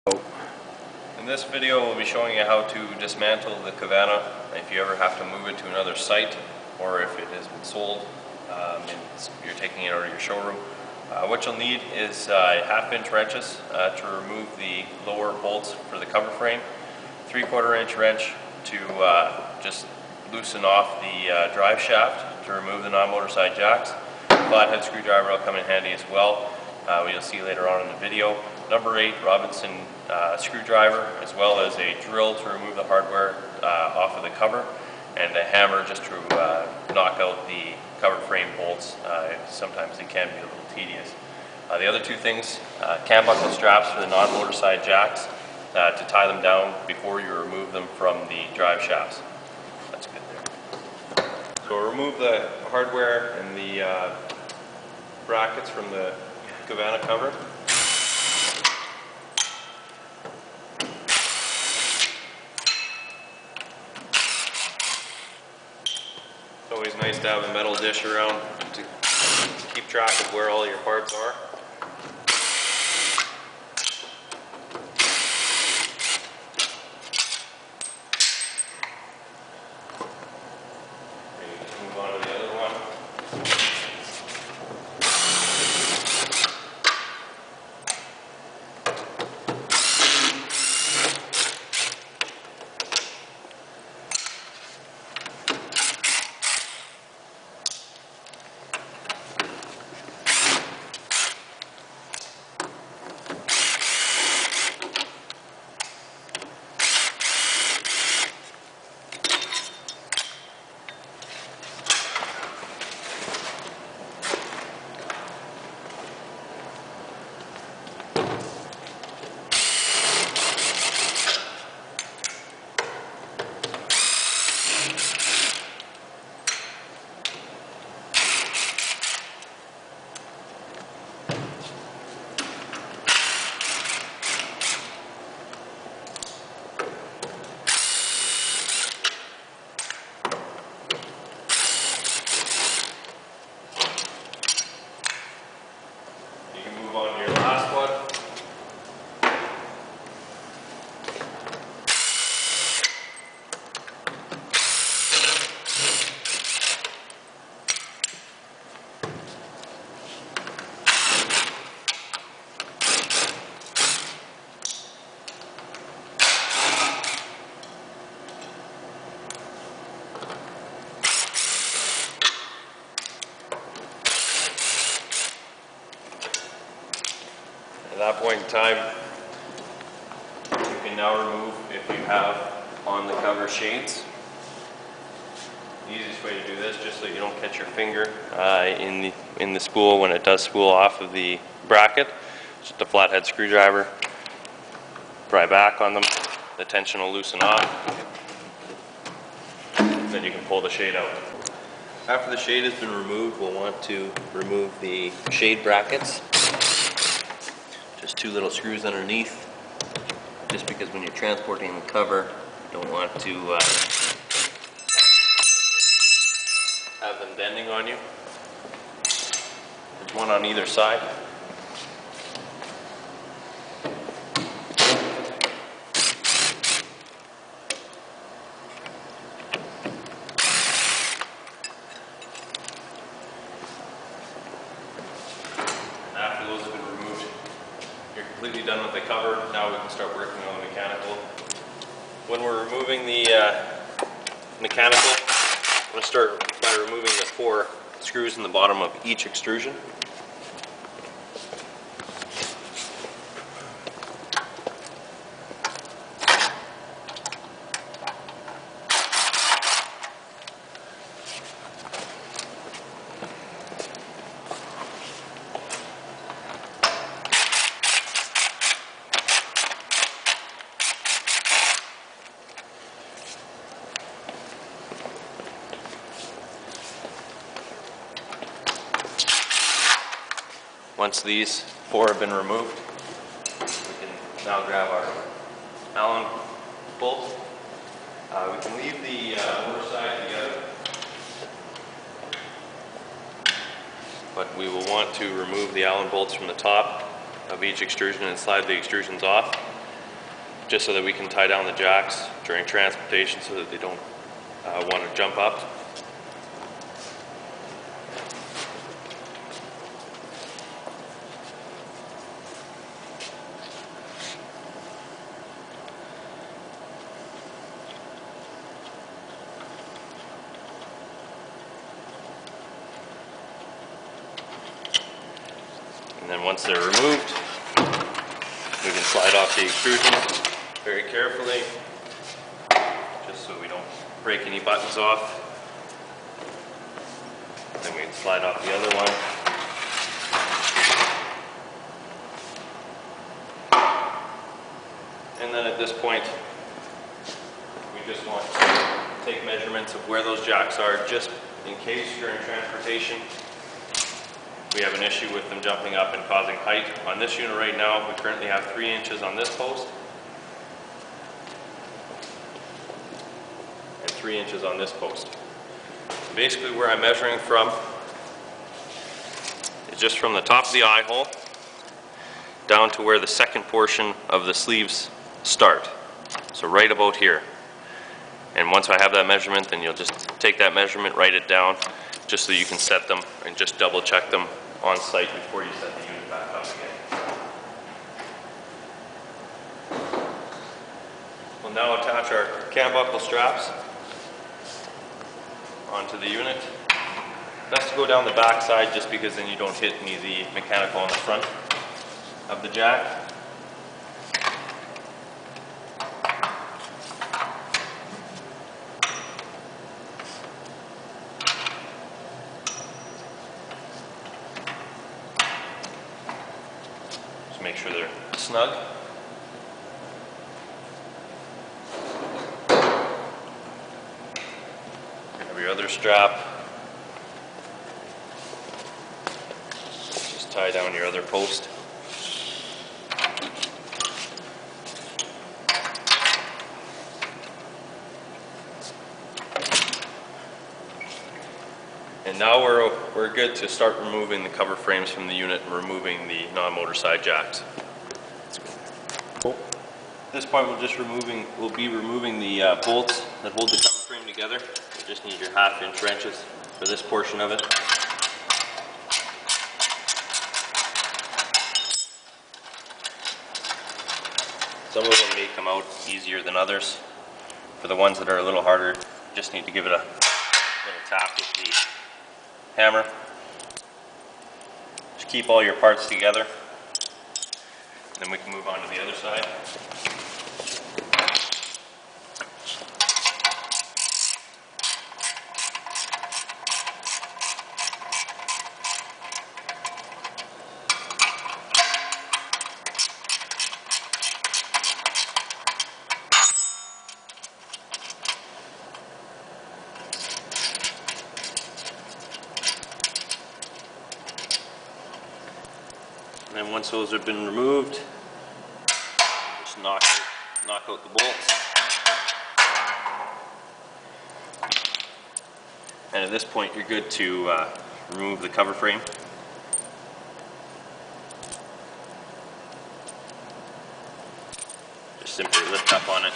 In this video we'll be showing you how to dismantle the Covana if you ever have to move it to another site or if it has been sold and you're taking it out of your showroom. What you'll need is 1/2-inch wrenches to remove the lower bolts for the cover frame, 3/4-inch wrench to just loosen off the drive shaft to remove the non-motor side jacks. Flathead screwdriver will come in handy as well. You'll see later on in the video. Number 8 Robinson screwdriver, as well as a drill to remove the hardware off of the cover, and a hammer just to knock out the cover frame bolts. Sometimes they can be a little tedious. The other two things, cam buckle straps for the non-motor side jacks to tie them down before you remove them from the drive shafts. That's good there. So remove the hardware and the brackets from the Covana cover. It's always nice to have a metal dish around to keep track of where all your parts are. Move on to the other one. On to your last one. At that point in time, you can now remove, if you have on the cover shades. The easiest way to do this, just so you don't catch your finger in the spool when it does spool off of the bracket, just a flathead screwdriver, pry back on them, the tension will loosen off, then you can pull the shade out. After the shade has been removed, we'll want to remove the shade brackets. Just 2 little screws underneath, just because when you're transporting the cover, you don't want to have them bending on you. There's one on either side. After those have been removed, you're completely done with the cover. Now we can start working on the mechanical. When we're removing the mechanical, I'm going to start by removing the 4 screws in the bottom of each extrusion. Once these 4 have been removed, we can now grab our Allen bolts. We can leave the motor side together, but we will want to remove the Allen bolts from the top of each extrusion and slide the extrusions off. just so that we can tie down the jacks during transportation so that they don't want to jump up. And then once they're removed, we can slide off the extrusion very carefully, just so we don't break any buttons off. Then we can slide off the other one. And then at this point, we just want to take measurements of where those jacks are, just in case during transportation we have an issue with them jumping up and causing height. On this unit right now, we currently have 3 inches on this post and 3 inches on this post. So basically where I'm measuring from is just from the top of the eye hole down to where the second portion of the sleeves start. So right about here. And once I have that measurement, then you'll just take that measurement, write it down, just so you can set them and just double check them on site before you set the unit back up again. We'll now attach our cam buckle straps onto the unit. Best to go down the back side just because then you don't hit any of the mechanical on the front of the jack. Make sure they're snug. Grab your other strap. Just tie down your other post. And now we're good to start removing the cover frames from the unit and removing the non-motor side jacks. At this point we'll be removing the bolts that hold the cover frame together. You just need your 1/2 inch wrenches for this portion of it. Some of them may come out easier than others. For the ones that are a little harder, you just need to give it a little tap with the hammer. Just keep all your parts together, and then we can move on to the other side. And then once those have been removed, just knock out the bolts. And at this point you're good to remove the cover frame. Just simply lift up on it,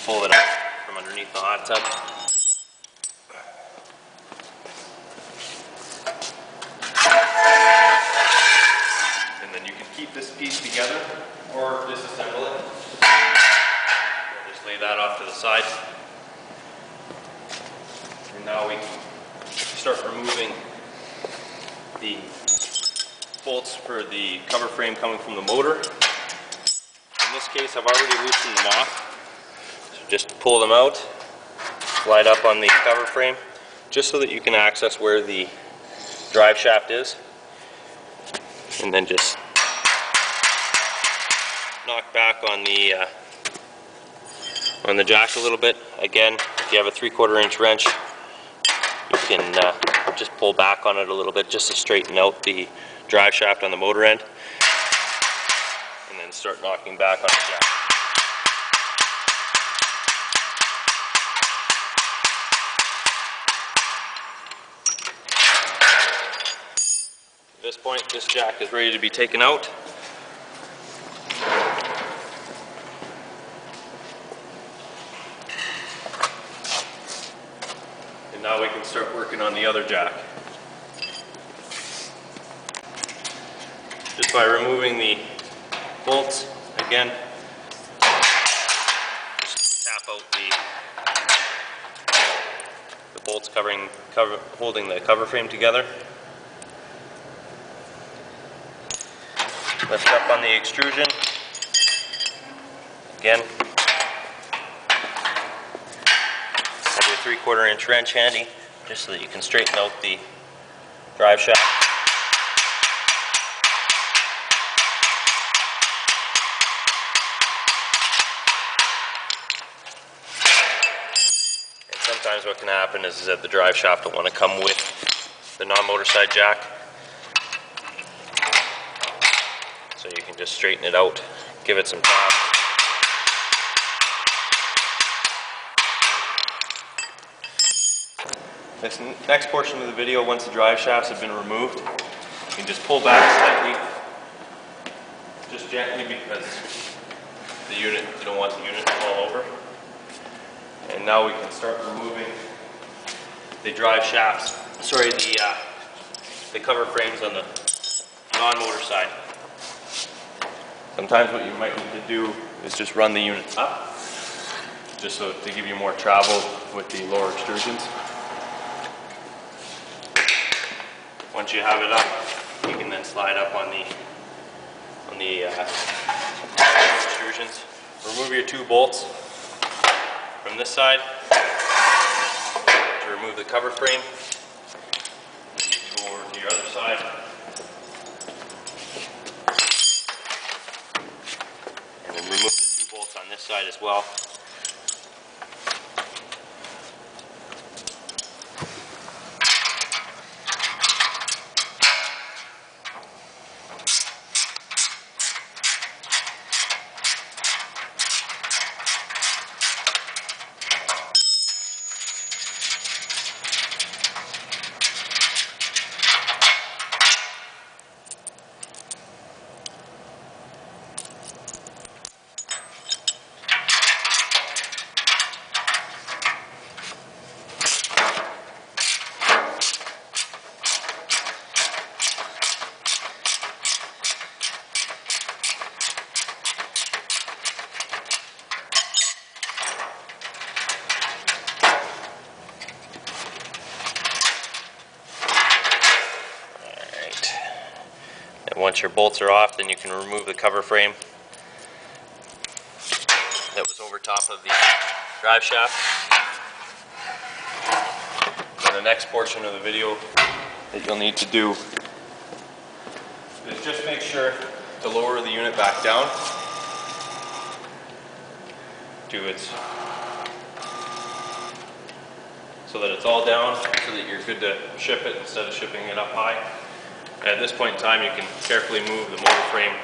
pull it up from underneath the hot tub. Keep this piece together or disassemble it. Just lay that off to the side. And now we can start removing the bolts for the cover frame coming from the motor. In this case, I've already loosened them off. So just pull them out, slide up on the cover frame, just so that you can access where the drive shaft is. And then just knock back on the jack a little bit. Again, if you have a 3/4 inch wrench, you can just pull back on it a little bit just to straighten out the drive shaft on the motor end, and then start knocking back on the jack. At this point, this jack is ready to be taken out. can start working on the other jack. Just by removing the bolts, again, just tap out the bolts holding the cover frame together. Lift up on the extrusion. Again, have your 3/4 inch wrench handy, just so that you can straighten out the drive shaft. And sometimes what can happen is that the drive shaft will want to come with the non-motor side jack. So you can just straighten it out, give it some tap. This next portion of the video, once the drive shafts have been removed, you can just pull back slightly, just gently, because you don't want the unit to fall over. And now we can start removing the drive shafts, the cover frames on the non-motor side. Sometimes what you might need to do is just run the unit up, just so to give you more travel with the lower extrusions. Once you have it up, you can then slide up on the extrusions. Remove your 2 bolts from this side to remove the cover frame. Then you can go over to your other side. And then remove the 2 bolts on this side as well. Once your bolts are off, then you can remove the cover frame that was over top of the drive shaft. And the next portion of the video that you'll need to do is just make sure to lower the unit back down to so that it's all down, so that you're good to ship it instead of shipping it up high. At this point in time, you can carefully move the motor frame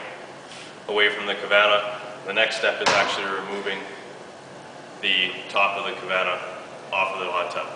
away from the Covana. The next step is actually removing the top of the Covana off of the hot tub.